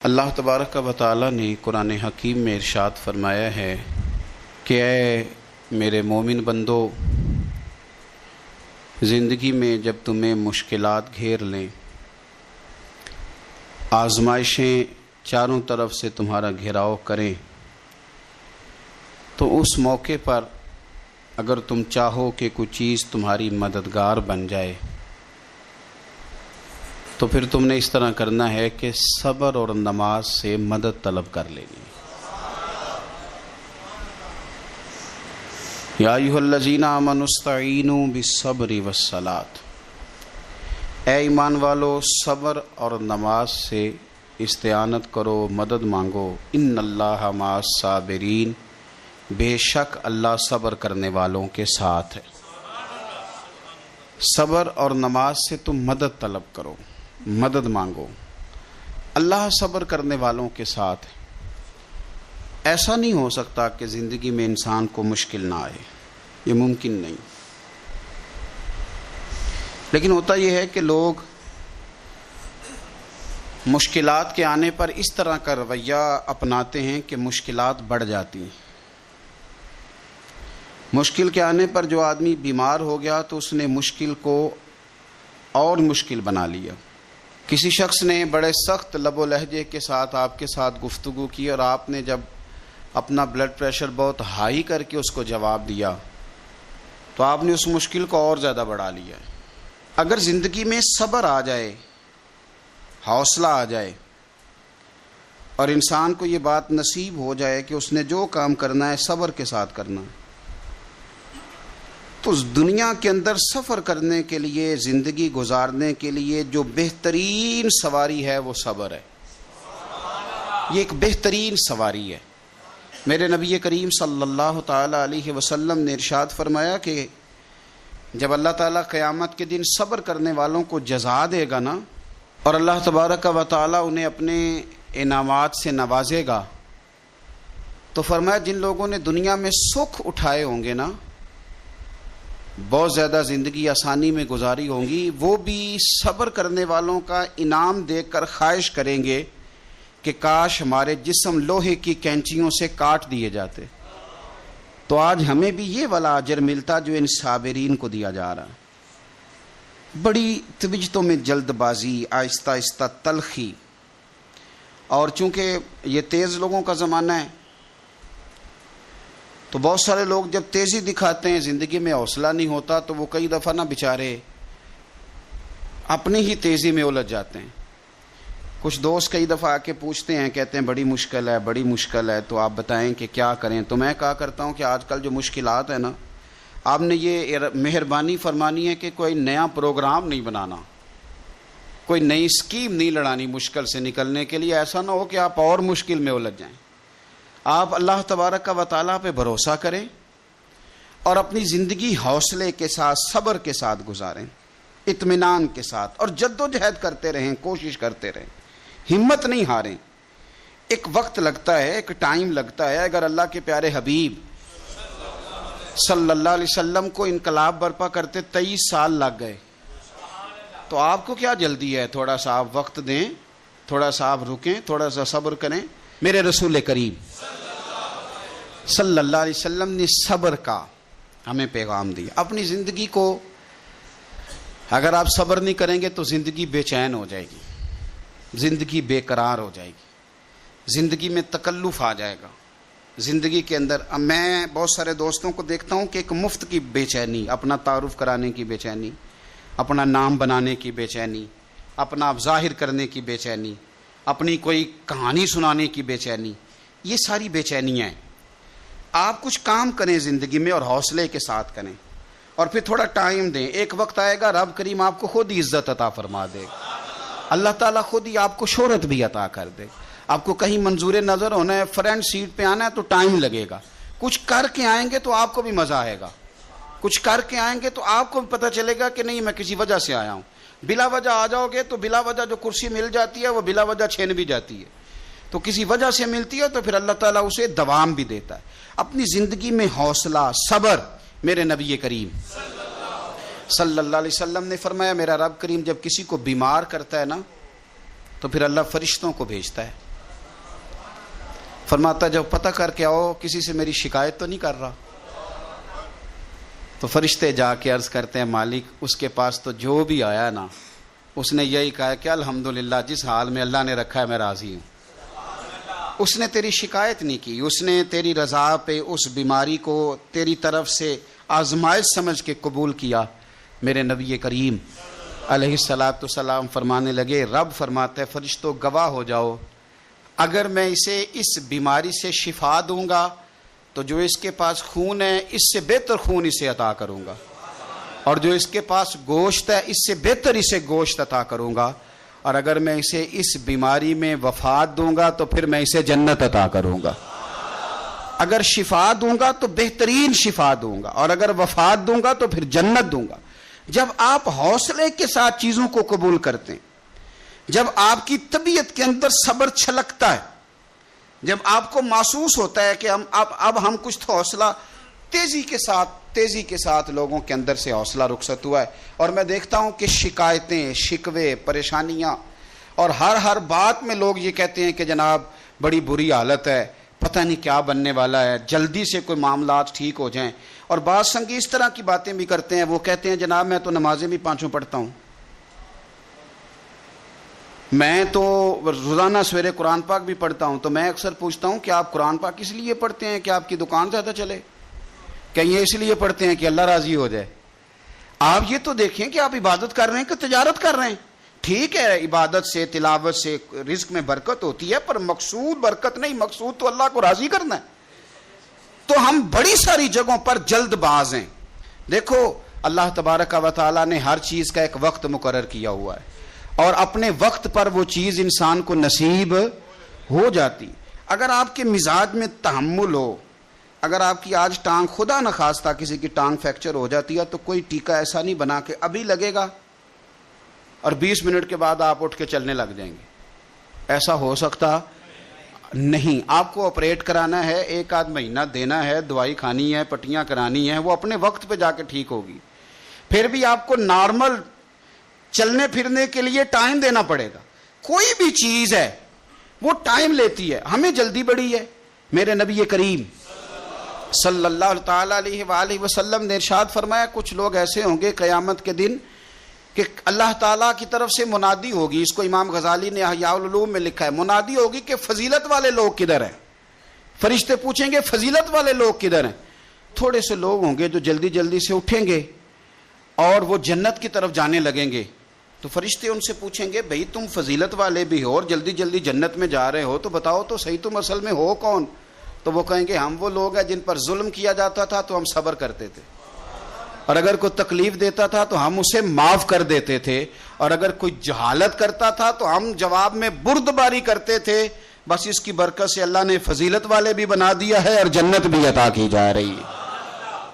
اللہ تبارک و تعالی نے قرآن حکیم میں ارشاد فرمایا ہے کہ اے میرے مومن بندو، زندگی میں جب تمہیں مشکلات گھیر لیں، آزمائشیں چاروں طرف سے تمہارا گھیراؤ کریں، تو اس موقع پر اگر تم چاہو کہ کوئی چیز تمہاری مددگار بن جائے تو پھر تم نے اس طرح کرنا ہے کہ صبر اور نماز سے مدد طلب کر لینی۔ یا ایھا الذین آمنوا استعینوا بالصبر والصلاۃ، اے ایمان والو صبر اور نماز سے استعانت کرو، مدد مانگو۔ ان اللہ مع الصابرین، بے شک اللہ صبر کرنے والوں کے ساتھ ہے۔ صبر اور نماز سے تم مدد طلب کرو، مدد مانگو، اللہ صبر کرنے والوں کے ساتھ ہے۔ ایسا نہیں ہو سکتا کہ زندگی میں انسان کو مشکل نہ آئے، یہ ممکن نہیں۔ لیکن ہوتا یہ ہے کہ لوگ مشکلات کے آنے پر اس طرح کا رویہ اپناتے ہیں کہ مشکلات بڑھ جاتی ہیں۔ مشکل کے آنے پر جو آدمی بیمار ہو گیا تو اس نے مشکل کو اور مشکل بنا لیا۔ کسی شخص نے بڑے سخت لب و لہجے کے ساتھ آپ کے ساتھ گفتگو کی اور آپ نے جب اپنا بلڈ پریشر بہت ہائی کر کے اس کو جواب دیا تو آپ نے اس مشکل کو اور زیادہ بڑھا لیا۔ اگر زندگی میں صبر آ جائے، حوصلہ آ جائے اور انسان کو یہ بات نصیب ہو جائے کہ اس نے جو کام کرنا ہے صبر کے ساتھ کرنا ہے، تو اس دنیا کے اندر سفر کرنے کے لیے، زندگی گزارنے کے لیے جو بہترین سواری ہے وہ صبر ہے۔ یہ ایک بہترین سواری ہے۔ میرے نبی کریم صلی اللہ تعالی علیہ وسلم نے ارشاد فرمایا کہ جب اللہ تعالیٰ قیامت کے دن صبر کرنے والوں کو جزا دے گا نا، اور اللہ تبارک و تعالیٰ انہیں اپنے انعامات سے نوازے گا، تو فرمایا جن لوگوں نے دنیا میں سکھ اٹھائے ہوں گے نا، بہت زیادہ زندگی آسانی میں گزاری ہوں گی، وہ بھی صبر کرنے والوں کا انعام دیکھ کر خواہش کریں گے کہ کاش ہمارے جسم لوہے کی کینچیوں سے کاٹ دیے جاتے، تو آج ہمیں بھی یہ والا اجر ملتا جو ان صابرین کو دیا جا رہا ہے۔ بڑی طبیعتوں میں جلد بازی، آہستہ آہستہ تلخی، اور چونکہ یہ تیز لوگوں کا زمانہ ہے تو بہت سارے لوگ جب تیزی دکھاتے ہیں، زندگی میں حوصلہ نہیں ہوتا، تو وہ کئی دفعہ نہ بیچارے اپنی ہی تیزی میں الجھ جاتے ہیں۔ کچھ دوست کئی دفعہ آ کے پوچھتے ہیں، کہتے ہیں بڑی مشکل ہے، بڑی مشکل ہے، تو آپ بتائیں کہ کیا کریں؟ تو میں کہا کرتا ہوں کہ آج کل جو مشکلات ہیں نا، آپ نے یہ مہربانی فرمانی ہے کہ کوئی نیا پروگرام نہیں بنانا، کوئی نئی اسکیم نہیں لڑانی مشکل سے نکلنے کے لیے۔ ایسا نہ ہو کہ آپ اور مشکل میں الجھ جائیں۔ آپ اللہ تبارک و تعالیٰ پہ بھروسہ کریں اور اپنی زندگی حوصلے کے ساتھ، صبر کے ساتھ گزاریں، اطمینان کے ساتھ، اور جد و جہد کرتے رہیں، کوشش کرتے رہیں، ہمت نہیں ہاریں۔ ایک وقت لگتا ہے، ایک ٹائم لگتا ہے۔ اگر اللہ کے پیارے حبیب صلی اللہ علیہ وسلم کو انقلاب برپا کرتے 23 سال لگ گئے، تو آپ کو کیا جلدی ہے؟ تھوڑا سا آپ وقت دیں، تھوڑا سا آپ رکیں، تھوڑا سا صبر کریں۔ میرے رسول کریم صلی اللہ علیہ وسلم نے صبر کا ہمیں پیغام دیا۔ اپنی زندگی کو اگر آپ صبر نہیں کریں گے تو زندگی بے چین ہو جائے گی، زندگی بے قرار ہو جائے گی، زندگی میں تکلف آ جائے گا۔ زندگی کے اندر میں بہت سارے دوستوں کو دیکھتا ہوں کہ ایک مفت کی بے چینی، اپنا تعارف کرانے کی بے چینی، اپنا نام بنانے کی بے چینی، اپنا ظاہر کرنے کی بے چینی، اپنی کوئی کہانی سنانے کی بے چینی، یہ ساری بے چینیاں ہیں۔ آپ کچھ کام کریں زندگی میں اور حوصلے کے ساتھ کریں، اور پھر تھوڑا ٹائم دیں۔ ایک وقت آئے گا رب کریم آپ کو خود ہی عزت عطا فرما دے گا، اللہ تعالیٰ خود ہی آپ کو شہرت بھی عطا کر دے۔ آپ کو کہیں منظور نظر ہونا ہے، فرنٹ سیٹ پہ آنا ہے تو ٹائم لگے گا۔ کچھ کر کے آئیں گے تو آپ کو بھی مزہ آئے گا، کچھ کر کے آئیں گے تو آپ کو بھی پتہ چلے گا کہ نہیں میں کسی وجہ سے آیا ہوں۔ بلا وجہ آ جاؤ گے تو بلا وجہ جو کرسی مل جاتی ہے وہ بلا وجہ چھین بھی جاتی ہے، تو کسی وجہ سے ملتی ہے تو پھر اللہ تعالیٰ اسے دوام بھی دیتا ہے۔ اپنی زندگی میں حوصلہ، صبر۔ میرے نبی کریم صلی اللہ علیہ وسلم نے فرمایا، میرا رب کریم جب کسی کو بیمار کرتا ہے نا تو پھر اللہ فرشتوں کو بھیجتا ہے فرماتا جب پتہ کر کے آؤ کسی سے میری شکایت تو نہیں کر رہا. تو فرشتے جا کے عرض کرتے ہیں مالک اس کے پاس تو جو بھی آیا نا اس نے یہی کہا کہ الحمدللہ جس حال میں اللہ نے رکھا ہے میں راضی ہوں. اس نے تیری شکایت نہیں کی, اس نے تیری رضا پہ اس بیماری کو تیری طرف سے آزمائش سمجھ کے قبول کیا. میرے نبی کریم علیہ الصلاۃ والسلام فرمانے لگے, رب فرماتا ہے فرشتوں گواہ ہو جاؤ, اگر میں اسے اس بیماری سے شفا دوں گا تو جو اس کے پاس خون ہے اس سے بہتر خون اسے عطا کروں گا, اور جو اس کے پاس گوشت ہے اس سے بہتر اسے گوشت عطا کروں گا, اور اگر میں اسے اس بیماری میں وفات دوں گا تو پھر میں اسے جنت عطا کروں گا. اگر شفا دوں گا تو بہترین شفا دوں گا, اور اگر وفات دوں گا تو پھر جنت دوں گا. جب آپ حوصلے کے ساتھ چیزوں کو قبول کرتے ہیں, جب آپ کی طبیعت کے اندر صبر چھلکتا ہے, جب آپ کو محسوس ہوتا ہے کہ اب ہم کچھ تو حوصلہ تیزی کے ساتھ لوگوں کے اندر سے حوصلہ رخصت ہوا ہے. اور میں دیکھتا ہوں کہ شکایتیں, شکوے, پریشانیاں, اور ہر بات میں لوگ یہ کہتے ہیں کہ جناب بڑی بری حالت ہے, پتہ نہیں کیا بننے والا ہے, جلدی سے کوئی معاملات ٹھیک ہو جائیں. اور بعض سنگی اس طرح کی باتیں بھی کرتے ہیں, وہ کہتے ہیں جناب میں تو نمازیں بھی 5 پڑھتا ہوں, میں تو روزانہ سویرے قرآن پاک بھی پڑھتا ہوں. تو میں اکثر پوچھتا ہوں کہ آپ قرآن پاک اس لیے پڑھتے ہیں کہ آپ کی دکان زیادہ چلے, کہ یہ اس لیے پڑھتے ہیں کہ اللہ راضی ہو جائے؟ آپ یہ تو دیکھیں کہ آپ عبادت کر رہے ہیں کہ تجارت کر رہے ہیں. ٹھیک ہے عبادت سے تلاوت سے رزق میں برکت ہوتی ہے, پر مقصود برکت نہیں, مقصود تو اللہ کو راضی کرنا ہے. تو ہم بڑی ساری جگہوں پر جلد باز ہیں. دیکھو اللہ تبارک و تعالیٰ نے ہر چیز کا ایک وقت مقرر کیا ہوا ہے, اور اپنے وقت پر وہ چیز انسان کو نصیب ہو جاتی. اگر آپ کے مزاج میں تحمل ہو, اگر آپ کی آج ٹانگ خدا نخواستہ کسی کی ٹانگ فریکچر ہو جاتی ہے تو کوئی ٹیکا ایسا نہیں بنا کہ ابھی لگے گا اور 20 منٹ کے بعد آپ اٹھ کے چلنے لگ جائیں گے. ایسا ہو سکتا نہیں. آپ کو آپریٹ کرانا ہے, 1 مہینہ دینا ہے, دوائی کھانی ہے, پٹیاں کرانی ہیں, وہ اپنے وقت پہ جا کے ٹھیک ہوگی. پھر بھی آپ کو نارمل چلنے پھرنے کے لیے ٹائم دینا پڑے گا. کوئی بھی چیز ہے وہ ٹائم لیتی ہے, ہمیں جلدی بڑی ہے. میرے نبی کریم صلی اللہ تعالی علیہ وآلہ وسلم نے ارشاد فرمایا کچھ لوگ ایسے ہوں گے قیامت کے دن کہ اللہ تعالیٰ کی طرف سے منادی ہوگی. اس کو امام غزالی نے احیاء العلوم میں لکھا ہے. منادی ہوگی کہ فضیلت والے لوگ کدھر ہیں؟ فرشتے پوچھیں گے فضیلت والے لوگ کدھر ہیں؟ تھوڑے سے لوگ ہوں گے جو جلدی جلدی سے اٹھیں گے اور وہ جنت کی طرف جانے لگیں گے. تو فرشتے ان سے پوچھیں گے بھئی تم فضیلت والے بھی ہو اور جلدی جلدی جنت میں جا رہے ہو, تو بتاؤ تو صحیح تم اصل میں ہو کون؟ تو وہ کہیں گے ہم وہ لوگ ہیں جن پر ظلم کیا جاتا تھا تو ہم صبر کرتے تھے, اور اگر کوئی تکلیف دیتا تھا تو ہم اسے معاف کر دیتے تھے, اور اگر کوئی جہالت کرتا تھا تو ہم جواب میں بردباری کرتے تھے. بس اس کی برکت سے اللہ نے فضیلت والے بھی بنا دیا ہے اور جنت بھی عطا کی جا رہی ہے.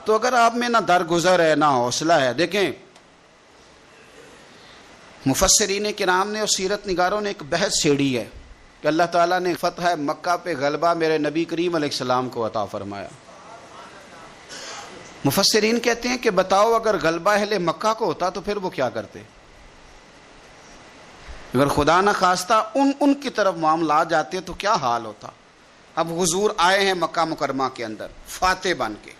تو اگر آپ میں نہ درگزر ہے نہ حوصلہ ہے, دیکھیں مفسرین کرام نے اور سیرت نگاروں نے ایک بحث چھیڑی ہے کہ اللہ تعالیٰ نے فتح مکہ پہ غلبہ میرے نبی کریم علیہ السلام کو عطا فرمایا. مفسرین کہتے ہیں کہ بتاؤ اگر غلبہ اہل مکہ کو ہوتا تو پھر وہ کیا کرتے؟ اگر خدا نہ خواستہ ان کی طرف معاملات جاتے تو کیا حال ہوتا؟ اب حضور آئے ہیں مکہ مکرمہ کے اندر فاتح بن کے.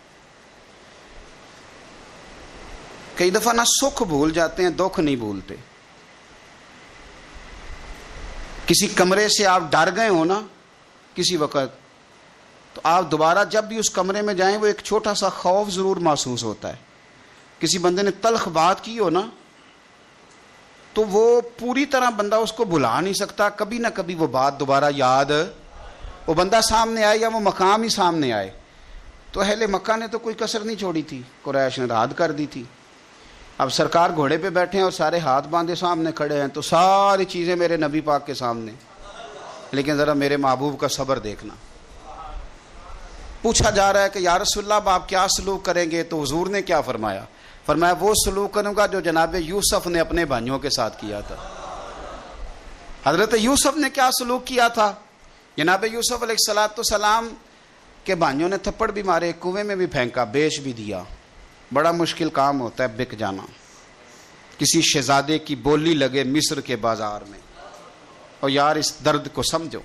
کئی دفعہ نہ سکھ بھول جاتے ہیں, دکھ نہیں بھولتے. کسی کمرے سے آپ ڈر گئے ہو نا کسی وقت, تو آپ دوبارہ جب بھی اس کمرے میں جائیں وہ ایک چھوٹا سا خوف ضرور محسوس ہوتا ہے. کسی بندے نے تلخ بات کی ہو نا تو وہ پوری طرح بندہ اس کو بھلا نہیں سکتا, کبھی نہ کبھی وہ بات دوبارہ یاد, وہ بندہ سامنے آئے یا وہ مقام ہی سامنے آئے. تو اہل مکہ نے تو کوئی کسر نہیں چھوڑی تھی, قریش نے رعد کر دی تھی. اب سرکار گھوڑے پہ بیٹھے ہیں اور سارے ہاتھ باندھے سامنے کھڑے ہیں, تو ساری چیزیں میرے نبی پاک کے سامنے, لیکن ذرا میرے محبوب کا صبر دیکھنا. پوچھا جا رہا ہے کہ یا رسول اللہ آپ کیا سلوک کریں گے؟ تو حضور نے کیا فرمایا؟ فرمایا وہ سلوک کروں گا جو جناب یوسف نے اپنے بھائیوں کے ساتھ کیا تھا. حضرت یوسف نے کیا سلوک کیا تھا؟ جناب یوسف علیہ السلام کے بھائیوں نے تھپڑ بھی مارے, کنویں میں بھی پھینکا, بیچ بھی دیا. بڑا مشکل کام ہوتا ہے بک جانا. کسی شہزادے کی بولی لگے مصر کے بازار میں, اور یار اس درد کو سمجھو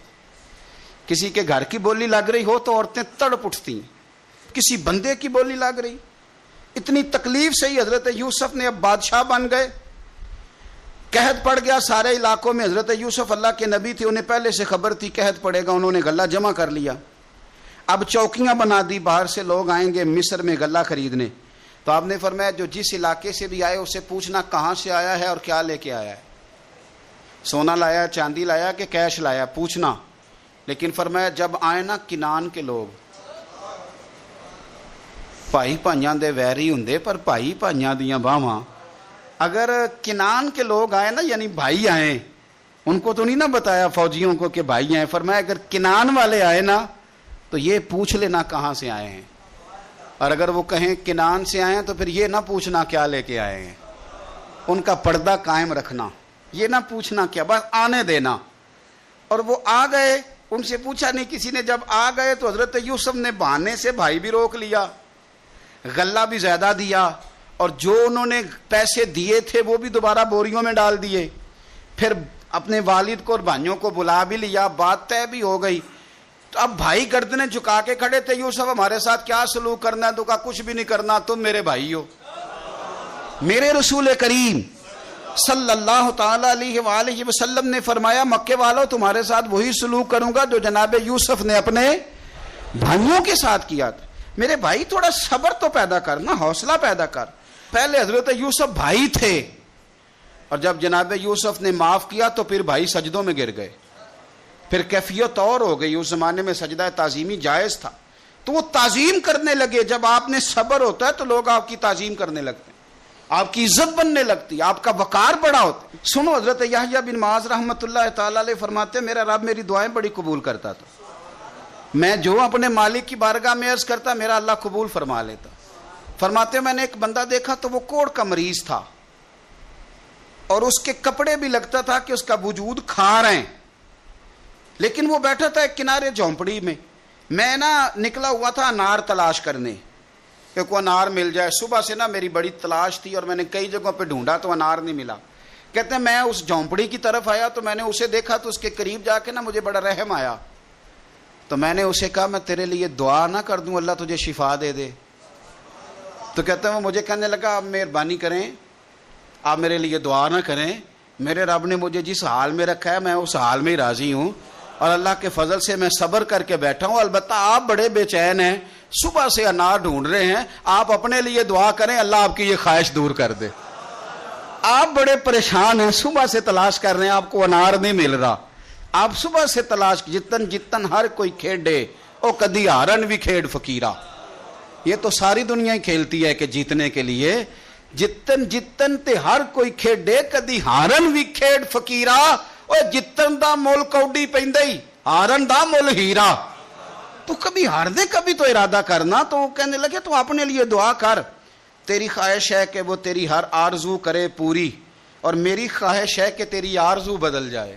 کسی کے گھر کی بولی لگ رہی ہو تو عورتیں تڑپ اٹھتی ہیں، کسی بندے کی بولی لگ رہی، اتنی تکلیف سے ہی حضرت یوسف نے اب بادشاہ بن گئے، قحط پڑ گیا سارے علاقوں میں۔ حضرت یوسف اللہ کے نبی تھے، انہیں پہلے سے خبر تھی قحط پڑے گا، انہوں نے غلہ جمع کر لیا، اب چوکیاں بنا دی، باہر سے لوگ آئیں گے مصر میں غلہ خریدنے، تو آپ نے فرمایا جو جس علاقے سے بھی آئے اسے پوچھنا کہاں سے آیا ہے اور کیا لے کے آیا ہے، سونا لایا چاندی لایا کہ کیش لایا، پوچھنا۔ لیکن فرمایا جب آئے نا کنان کے لوگ، بھائی بھائیاں دے ویری ہوندے پر بھائی بھائیاں دیاں باواں، اگر کنان کے لوگ آئے نا یعنی بھائی آئے، ان کو تو نہیں نا بتایا فوجیوں کو کہ بھائی آئے، فرمایا اگر کنان والے آئے نا تو یہ پوچھ لینا کہاں سے آئے ہیں، اور اگر وہ کہیں کنان سے آئے ہیں تو پھر یہ نہ پوچھنا کیا لے کے آئے ہیں، ان کا پردہ قائم رکھنا، یہ نہ پوچھنا کیا، بس آنے دینا۔ اور وہ آ گئے، ان سے پوچھا نہیں کسی نے، جب آ گئے تو حضرت یوسف نے بہانے سے بھائی بھی روک لیا، غلہ بھی زیادہ دیا، اور جو انہوں نے پیسے دیے تھے وہ بھی دوبارہ بوریوں میں ڈال دیے، پھر اپنے والد کو اور بھائیوں کو بلا بھی لیا، بات طے بھی ہو گئی۔ تو اب بھائی گردنیں جھکا کے کھڑے تھے، یوسف ہمارے ساتھ کیا سلوک کرنا ہے؟ تو کہا کچھ بھی نہیں کرنا، تم میرے بھائی ہو۔ میرے رسول کریم صلی اللہ تعالی علیہ وآلہ وسلم نے فرمایا مکے والوں تمہارے ساتھ وہی سلوک کروں گا جو جناب یوسف نے اپنے بھائیوں کے ساتھ کیا تھا۔ میرے بھائی تھوڑا صبر تو پیدا کرنا، حوصلہ پیدا کر۔ پہلے حضرت یوسف بھائی تھے، اور جب جناب یوسف نے معاف کیا تو پھر بھائی سجدوں میں گر گئے، پھر کیفیت اور ہو گئی۔ اس زمانے میں سجدہ تعظیمی جائز تھا، تو وہ تعظیم کرنے لگے۔ جب آپ نے صبر ہوتا ہے تو لوگ آپ کی تعظیم کرنے لگتے ہیں، آپ کی عزت بننے لگتی، آپ کا وقار بڑا ہوتا ہے۔ سنو، حضرت یحییٰ بن معاذ رحمۃ اللہ تعالی علیہ فرماتے ہیں میرا رب میری دعائیں بڑی قبول کرتا تھا، میں جو اپنے مالک کی بارگاہ میں عرض کرتا میرا اللہ قبول فرما لیتا۔ فرماتے ہیں میں نے ایک بندہ دیکھا تو وہ کوڑ کا مریض تھا، اور اس کے کپڑے بھی لگتا تھا کہ اس کا وجود کھا رہے ہیں، لیکن وہ بیٹھا تھا ایک کنارے جھونپڑی میں۔ میں نکلا ہوا تھا انار تلاش کرنے کہ کوئی انار مل جائے، صبح سے میری بڑی تلاش تھی اور میں نے کئی جگہوں پہ ڈھونڈا تو انار نہیں ملا۔ کہتے ہیں میں اس جھونپڑی کی طرف آیا تو میں نے اسے دیکھا تو اس کے قریب جا کے مجھے بڑا رحم آیا، تو میں نے اسے کہا میں تیرے لیے دعا نہ کر دوں اللہ تجھے شفا دے دے؟ تو کہتے ہیں وہ مجھے کہنے لگا آپ مہربانی کریں، آپ میرے لیے دعا نہ کریں، میرے رب نے مجھے جس حال میں رکھا ہے میں اس حال میں ہی راضی ہوں، اور اللہ کے فضل سے میں صبر کر کے بیٹھا ہوں۔ البتہ آپ بڑے بے چین ہیں، صبح سے انار ڈھونڈ رہے ہیں، آپ اپنے لیے دعا کریں اللہ آپ کی یہ خواہش دور کر دے۔ آپ بڑے پریشان ہیں، صبح سے تلاش کر رہے ہیں، آپ کو انار نہیں مل رہا، آپ صبح سے تلاش، جتن جتن ہر کوئی کھیڈے او کدی ہارن بھی کھیڈ فقیرہ۔ یہ تو ساری دنیا ہی کھیلتی ہے کہ جیتنے کے لیے، جتن جتن تے ہر کوئی کھیڈے کدی ہارن بھی کھیڈ فقیرہ، اور جتن دا مول کوڈی پیندی ہارن دا مول ہیرا۔ تو کبھی ہار دے کبھی تو ارادہ کرنا۔ تو کہنے لگے تو اپنے لیے دعا کر، تیری خواہش ہے کہ وہ تیری ہر آرزو کرے پوری، اور میری خواہش ہے کہ تیری آرزو بدل جائے۔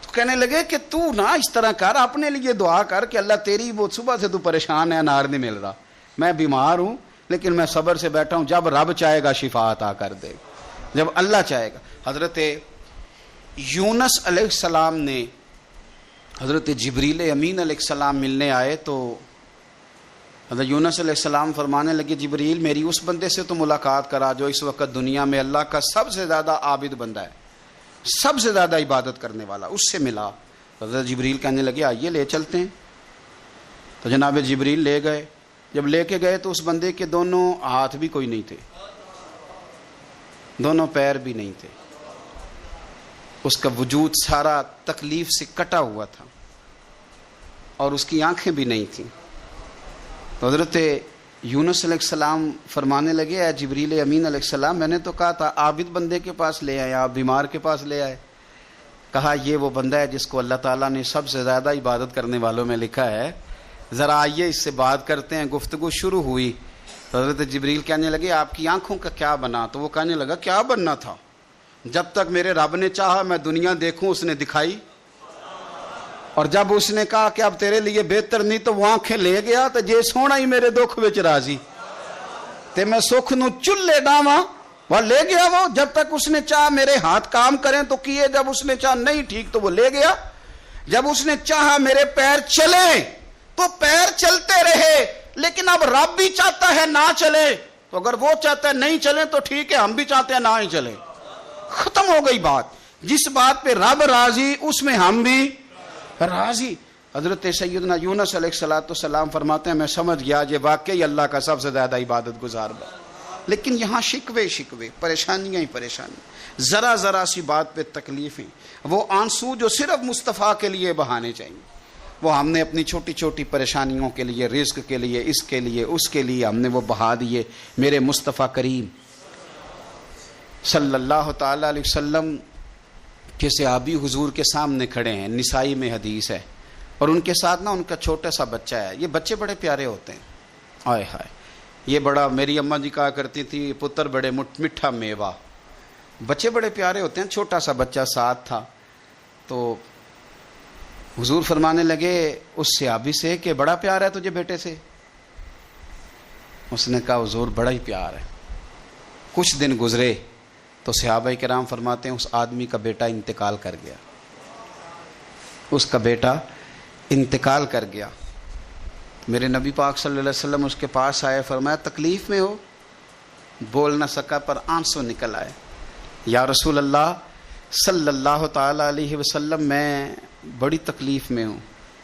تو کہنے لگے کہ تو نہ اس طرح کر، اپنے لیے دعا کر کہ اللہ تیری، وہ صبح سے تو پریشان ہے انار نہیں مل رہا، میں بیمار ہوں لیکن میں صبر سے بیٹھا ہوں، جب رب چاہے گا شفا عطا کر دے، جب اللہ چاہے گا۔ حضرت یونس علیہ السلام نے حضرت جبریل امین علیہ السلام ملنے آئے تو حضرت یونس علیہ السلام فرمانے لگے جبریل میری اس بندے سے تو ملاقات کرا جو اس وقت دنیا میں اللہ کا سب سے زیادہ عابد بندہ ہے، سب سے زیادہ عبادت کرنے والا، اس سے ملا۔ حضرت جبریل کہنے لگے آئیے لے چلتے ہیں۔ تو جناب جبریل لے گئے، جب لے کے گئے تو اس بندے کے دونوں ہاتھ بھی کوئی نہیں تھے، دونوں پیر بھی نہیں تھے، اس کا وجود سارا تکلیف سے کٹا ہوا تھا، اور اس کی آنکھیں بھی نہیں تھیں۔ تو حضرت یونس علیہ السلام فرمانے لگے اے جبریل امین علیہ السلام میں نے تو کہا تھا عابد بندے کے پاس لے آئے، آپ بیمار کے پاس لے آئے۔ کہا یہ وہ بندہ ہے جس کو اللہ تعالیٰ نے سب سے زیادہ عبادت کرنے والوں میں لکھا ہے، ذرا آئیے اس سے بات کرتے ہیں۔ گفتگو شروع ہوئی تو حضرت جبریل کہنے لگے آپ کی آنکھوں کا کیا بنا؟ تو وہ کہنے لگا کیا بننا تھا، جب تک میرے رب نے چاہا میں دنیا دیکھوں اس نے دکھائی، اور جب اس نے کہا کہ اب تیرے لیے بہتر نہیں تو وہ آنکھیں لے گیا، تو جے سونا ہی میرے دکھ وچ راضی تے میں سکھ نو چلے ڈاواں، وہ لے گیا۔ وہ جب تک اس نے چاہا میرے ہاتھ کام کریں تو کیے، جب اس نے چاہا نہیں ٹھیک تو وہ لے گیا۔ جب اس نے چاہا میرے پیر چلے تو پیر چلتے رہے، لیکن اب رب بھی چاہتا ہے نہ چلے، تو اگر وہ چاہتا ہے نہیں چلے تو ٹھیک ہے، ہم بھی چاہتے ہیں نہ ہی چلے، ختم ہو گئی بات۔ جس بات پہ رب راضی اس میں ہم بھی راضی۔ حضرت سیدنا یونس علیہ السلام فرماتے ہیں میں سمجھ گیا یہ واقعی اللہ کا سب سے زیادہ عبادت گزار بات، لیکن یہاں شکوے پریشانیاں ہی پریشانی، ذرا ذرا سی بات پہ تکلیفیں، وہ آنسو جو صرف مصطفیٰ کے لیے بہانے چاہیے، وہ ہم نے اپنی چھوٹی چھوٹی پریشانیوں کے لیے، رزق کے لیے، اس کے لیے اس کے لیے ہم نے وہ بہا دیے۔ میرے مصطفیٰ کریم صلی اللہ تعالی علیہ وسلم کے صحابی حضور کے سامنے کھڑے ہیں، نسائی میں حدیث ہے، اور ان کے ساتھ نا ان کا چھوٹا سا بچہ ہے۔ یہ بچے بڑے پیارے ہوتے ہیں، آئے ہائے، یہ بڑا، میری اماں جی کہا کرتی تھی پتر بڑے میٹھا میوہ، بچے بڑے پیارے ہوتے ہیں۔ چھوٹا سا بچہ ساتھ تھا، تو حضور فرمانے لگے اس صحابی سے کہ بڑا پیار ہے تجھے بیٹے سے؟ اس نے کہا حضور بڑا ہی پیار ہے۔ کچھ دن گزرے تو صحابہ کرام فرماتے ہیں اس آدمی کا بیٹا انتقال کر گیا، اس کا بیٹا انتقال کر گیا۔ میرے نبی پاک صلی اللہ علیہ وسلم اس کے پاس آئے، فرمایا تکلیف میں ہو؟ بول نہ سکا پر آنسو نکل آئے۔ یا رسول اللہ صلی اللہ تعالی علیہ وسلم میں بڑی تکلیف میں ہوں۔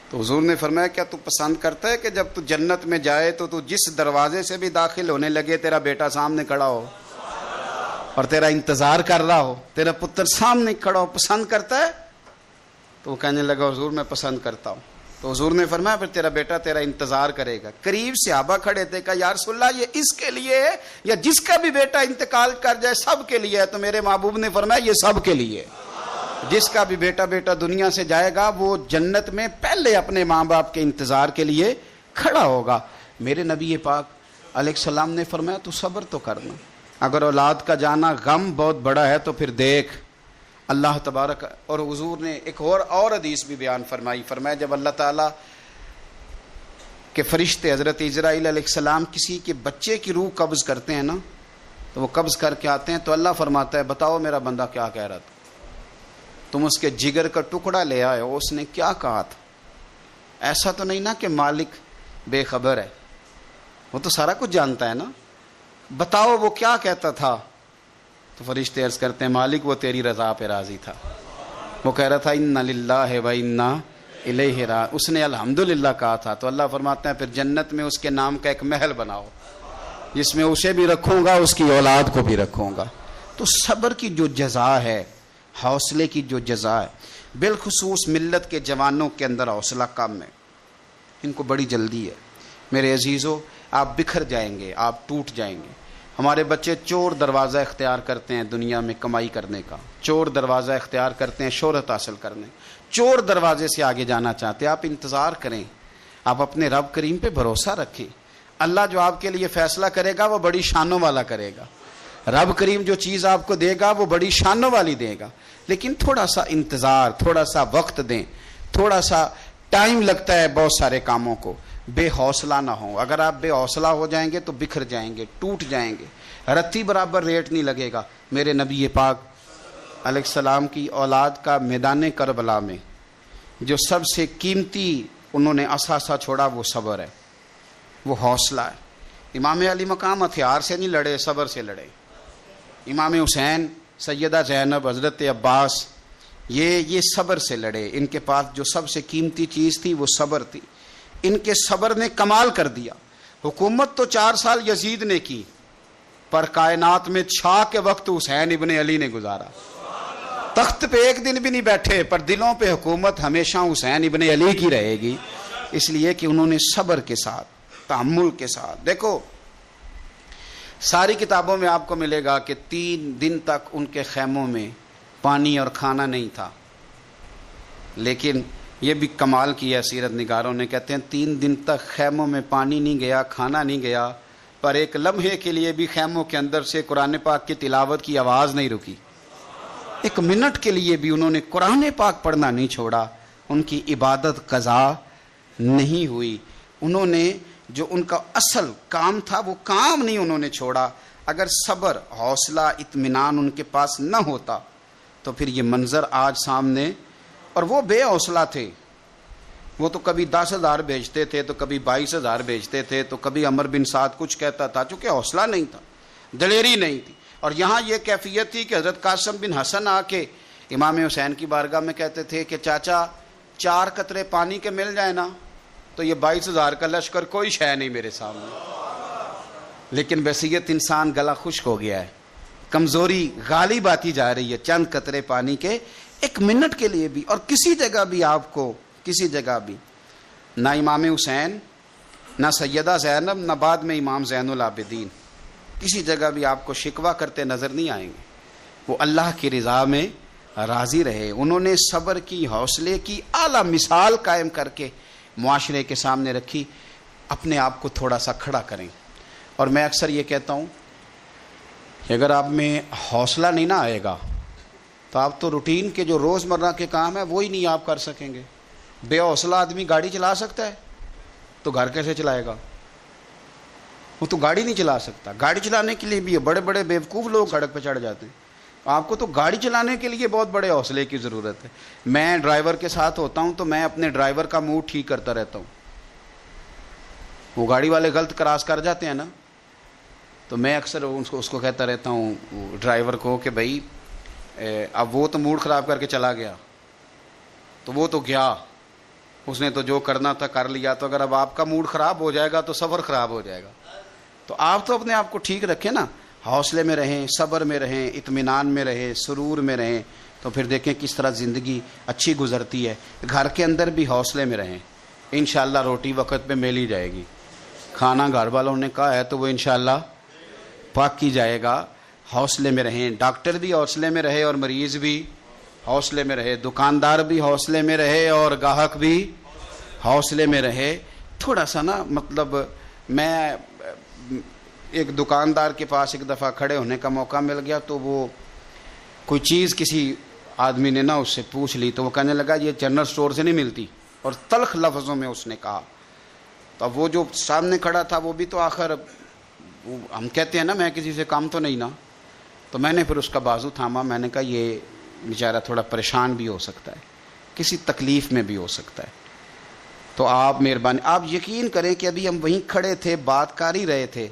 تو حضور نے فرمایا کیا تو پسند کرتا ہے کہ جب تو جنت میں جائے تو تو جس دروازے سے بھی داخل ہونے لگے تیرا بیٹا سامنے کھڑا ہو اور تیرا انتظار کر رہا ہو، تیرا پتر سامنے کھڑا ہو، پسند کرتا ہے؟ تو وہ کہنے لگا حضور میں پسند کرتا ہوں۔ تو حضور نے فرمایا پھر تیرا بیٹا تیرا انتظار کرے گا۔ قریب صحابہ کھڑے تھے، کہا یا رسول اللہ یہ اس کے لیے ہے یا جس کا بھی بیٹا انتقال کر جائے سب کے لیے ہے؟ تو میرے محبوب نے فرمایا یہ سب کے لیے، جس کا بھی بیٹا دنیا سے جائے گا وہ جنت میں پہلے اپنے ماں باپ کے انتظار کے لیے کھڑا ہوگا۔ میرے نبی پاک علیہ السلام نے فرمایا تو صبر تو کرنا، اگر اولاد کا جانا غم بہت بڑا ہے تو پھر دیکھ اللہ تبارک۔ اور حضور نے ایک اور حدیث بھی بیان فرمایا جب اللہ تعالیٰ کے فرشتے حضرت اسرائیل علیہ السلام کسی کے بچے کی روح قبض کرتے ہیں نا، تو وہ قبض کر کے آتے ہیں تو اللہ فرماتا ہے بتاؤ میرا بندہ کیا کہہ رہا تھا، تم اس کے جگر کا ٹکڑا لے آئے ہو، اس نے کیا کہا تھا؟ ایسا تو نہیں نا کہ مالک بے خبر ہے، وہ تو سارا کچھ جانتا ہے نا، بتاؤ وہ کیا کہتا تھا؟ تو فرشتے عرض کرتے ہیں مالک وہ تیری رضا پہ راضی تھا، وہ کہہ رہا تھا انا للہ و انا الیہ راجعون، اس نے الحمدللہ کہا تھا۔ تو اللہ فرماتا ہے پھر جنت میں اس کے نام کا ایک محل بناؤ جس میں اسے بھی رکھوں گا اس کی اولاد کو بھی رکھوں گا۔ تو صبر کی جو جزا ہے، حوصلے کی جو جزا ہے، بالخصوص ملت کے جوانوں کے اندر حوصلہ کم ہے، ان کو بڑی جلدی ہے۔ میرے عزیزو آپ بکھر جائیں گے، آپ ٹوٹ جائیں گے۔ ہمارے بچے چور دروازہ اختیار کرتے ہیں دنیا میں کمائی کرنے کا، چور دروازہ اختیار کرتے ہیں شہرت حاصل کرنے، چور دروازے سے آگے جانا چاہتے ہیں۔ آپ انتظار کریں، آپ اپنے رب کریم پہ بھروسہ رکھیں، اللہ جو آپ کے لیے فیصلہ کرے گا وہ بڑی شانوں والا کرے گا، رب کریم جو چیز آپ کو دے گا وہ بڑی شانوں والی دے گا، لیکن تھوڑا سا انتظار، تھوڑا سا وقت دیں، تھوڑا سا ٹائم لگتا ہے بہت سارے کاموں کو۔ بے حوصلہ نہ ہوں، اگر آپ بے حوصلہ ہو جائیں گے تو بکھر جائیں گے، ٹوٹ جائیں گے، رتی برابر ریٹ نہیں لگے گا۔ میرے نبی پاک علیہ السلام کی اولاد کا میدان کربلا میں جو سب سے قیمتی انہوں نے اثاثہ چھوڑا وہ صبر ہے، وہ حوصلہ ہے۔ امام علی مقام ہتھیار سے نہیں لڑے، صبر سے لڑے۔ امام حسین، سیدہ زینب، حضرت عباس، یہ صبر سے لڑے۔ ان کے پاس جو سب سے قیمتی چیز تھی وہ صبر تھی، ان کے صبر نے کمال کر دیا۔ حکومت تو 4 سال یزید نے کی، پر کائنات میں چھا کے وقت حسین ابن علی نے گزارا۔ تخت پہ ایک دن بھی نہیں بیٹھے، پر دلوں پہ حکومت ہمیشہ حسین ابن علی کی رہے گی، اس لیے کہ انہوں نے صبر کے ساتھ، تحمل کے ساتھ۔ دیکھو ساری کتابوں میں آپ کو ملے گا کہ 3 دن تک ان کے خیموں میں پانی اور کھانا نہیں تھا، لیکن یہ بھی کمال کیا سیرت نگاروں نے، کہتے ہیں 3 دن تک خیموں میں پانی نہیں گیا، کھانا نہیں گیا، پر ایک لمحے کے لیے بھی خیموں کے اندر سے قرآن پاک کی تلاوت کی آواز نہیں رکی، ایک منٹ کے لیے بھی انہوں نے قرآن پاک پڑھنا نہیں چھوڑا، ان کی عبادت قضا نہیں ہوئی، انہوں نے جو ان کا اصل کام تھا وہ کام نہیں انہوں نے چھوڑا۔ اگر صبر، حوصلہ، اطمینان ان کے پاس نہ ہوتا تو پھر یہ منظر آج سامنے اور وہ بے حوصلہ تھے. وہ تو کبھی 10,000 بھیجتے تھے تو کبھی 22,000 بھیجتے تھے تو کبھی عمر بن سعد کچھ کہتا تھا, چونکہ حوصلہ نہیں تھا, دلیری نہیں تھی. اور یہاں یہ کیفیت تھی کہ حضرت قاسم بن حسن آ کے امام حسین کی بارگاہ میں کہتے تھے کہ چاچا 4 قطرے پانی کے مل جائے نا تو یہ 22,000 کا لشکر کوئی شے نہیں میرے سامنے. لیکن بحیثیت انسان گلا خشک ہو گیا ہے, کمزوری غالب آتی جا رہی ہے. چند قطرے پانی کے 1 منٹ کے لیے بھی, اور کسی جگہ بھی آپ کو, کسی جگہ بھی, نہ امام حسین, نہ سیدہ زینب, نہ بعد میں امام زین العابدین, کسی جگہ بھی آپ کو شکوہ کرتے نظر نہیں آئیں گے. وہ اللہ کی رضا میں راضی رہے. انہوں نے صبر کی, حوصلے کی اعلیٰ مثال قائم کر کے معاشرے کے سامنے رکھی. اپنے آپ کو تھوڑا سا کھڑا کریں. اور میں اکثر یہ کہتا ہوں کہ اگر آپ میں حوصلہ نہیں نہ آئے گا تو آپ تو روٹین کے جو روزمرہ کے کام ہیں وہی نہیں آپ کر سکیں گے. بے حوصلہ آدمی گاڑی چلا سکتا ہے تو گھر کیسے چلائے گا؟ وہ تو گاڑی نہیں چلا سکتا. گاڑی چلانے کے لیے بھی بڑے بڑے بیوقوف لوگ سڑک پہ چڑھ جاتے ہیں. آپ کو تو گاڑی چلانے کے لیے بہت بڑے حوصلے کی ضرورت ہے. میں ڈرائیور کے ساتھ ہوتا ہوں تو میں اپنے ڈرائیور کا موڈ ٹھیک کرتا رہتا ہوں. وہ گاڑی والے غلط کراس کر جاتے ہیں نا, تو میں اکثر اس کو کہتا رہتا ہوں ڈرائیور کو کہ بھائی اب وہ تو موڈ خراب کر کے چلا گیا, تو وہ تو گیا, اس نے تو جو کرنا تھا کر لیا. تو اگر اب آپ کا موڈ خراب ہو جائے گا تو سفر خراب ہو جائے گا. تو آپ تو اپنے آپ کو ٹھیک رکھیں نا, حوصلے میں رہیں, صبر میں رہیں, اطمینان میں رہیں, سرور میں رہیں, تو پھر دیکھیں کس طرح زندگی اچھی گزرتی ہے. گھر کے اندر بھی حوصلے میں رہیں, انشاءاللہ روٹی وقت پہ مل ہی جائے گی. کھانا گھر والوں نے کہا ہے تو وہ انشاءاللہ پاک کی جائے گا. حوصلے میں رہیں. ڈاکٹر بھی حوصلے میں رہے اور مریض بھی حوصلے میں رہے. دکاندار بھی حوصلے میں رہے اور گاہک بھی حوصلے میں رہے. تھوڑا سا نا, مطلب میں ایک دکاندار کے پاس ایک دفعہ کھڑے ہونے کا موقع مل گیا, تو وہ کوئی چیز کسی آدمی نے نا اس سے پوچھ لی, تو وہ کہنے لگا یہ جنرل سٹور سے نہیں ملتی, اور تلخ لفظوں میں اس نے کہا. تو اب وہ جو سامنے کھڑا تھا وہ بھی تو آخر, ہم کہتے ہیں نا میں کسی سے کام تو نہیں نا, تو میں نے پھر اس کا بازو تھاما. میں نے کہا یہ بیچارہ تھوڑا پریشان بھی ہو سکتا ہے, کسی تکلیف میں بھی ہو سکتا ہے, تو آپ مہربانی, آپ یقین کریں کہ ابھی ہم وہیں کھڑے تھے, بات کر ہی رہے تھے,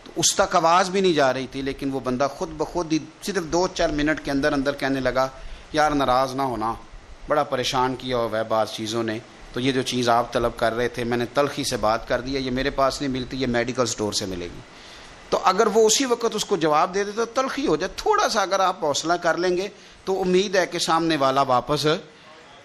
تو اس تک آواز بھی نہیں جا رہی تھی, لیکن وہ بندہ خود بخود ہی صرف 2-4 منٹ کے اندر اندر کہنے لگا یار ناراض نہ ہونا, بڑا پریشان کیا ہوا ہے بعض چیزوں نے, تو یہ جو چیز آپ طلب کر رہے تھے میں نے تلخی سے بات کر دی ہے, یہ میرے پاس نہیں ملتی, یہ میڈیکل سٹور سے ملے گی. تو اگر وہ اسی وقت اس کو جواب دے دے تو تلخی ہو جائے. تھوڑا سا اگر آپ حوصلہ کر لیں گے تو امید ہے کہ سامنے والا واپس,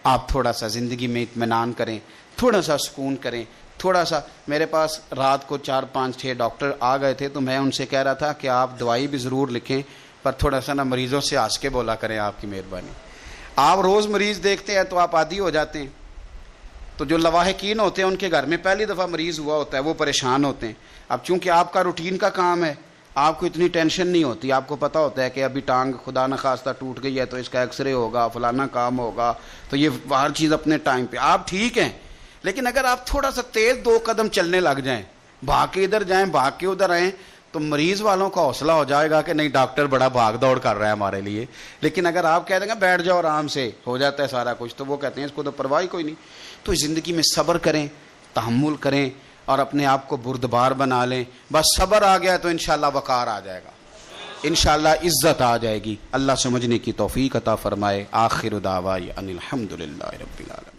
آپ تھوڑا سا زندگی میں اطمینان کریں, تھوڑا سا سکون کریں. تھوڑا سا, میرے پاس رات کو 4-5-6 ڈاکٹر آ گئے تھے, تو میں ان سے کہہ رہا تھا کہ آپ دوائی بھی ضرور لکھیں پر تھوڑا سا نا مریضوں سے ہنس کے بولا کریں, آپ کی مہربانی. آپ روز مریض دیکھتے ہیں تو آپ عادی ہو جاتے ہیں. تو جو لواحقین ہوتے ہیں ان کے گھر میں پہلی دفعہ مریض ہوا ہوتا ہے, وہ پریشان ہوتے ہیں. اب چونکہ آپ کا روٹین کا کام ہے, آپ کو اتنی ٹینشن نہیں ہوتی. آپ کو پتہ ہوتا ہے کہ ابھی ٹانگ خدا نخواستہ ٹوٹ گئی ہے تو اس کا ایکس رے ہوگا, فلانا کام ہوگا, تو یہ ہر چیز اپنے ٹائم پہ, آپ ٹھیک ہیں. لیکن اگر آپ تھوڑا سا تیز 2 قدم چلنے لگ جائیں, بھاگ کے ادھر جائیں, بھاگ کے ادھر آئیں, تو مریض والوں کا حوصلہ ہو جائے گا کہ نہیں ڈاکٹر بڑا بھاگ دوڑ کر رہا ہے ہمارے لیے. لیکن اگر آپ کہہ دیں گے بیٹھ جاؤ آرام سے ہو جاتا ہے سارا کچھ, تو وہ کہتے ہیں اس کو تو پرواہ کوئی نہیں. تو زندگی میں صبر کریں, تحمل کریں, اور اپنے آپ کو بردبار بنا لیں. بس صبر آ گیا تو انشاءاللہ وقار آ جائے گا, انشاءاللہ عزت آ جائے گی. اللہ سمجھنے کی توفیق عطا فرمائے. آخر دعوانا ان الحمدللہ رب العالمین.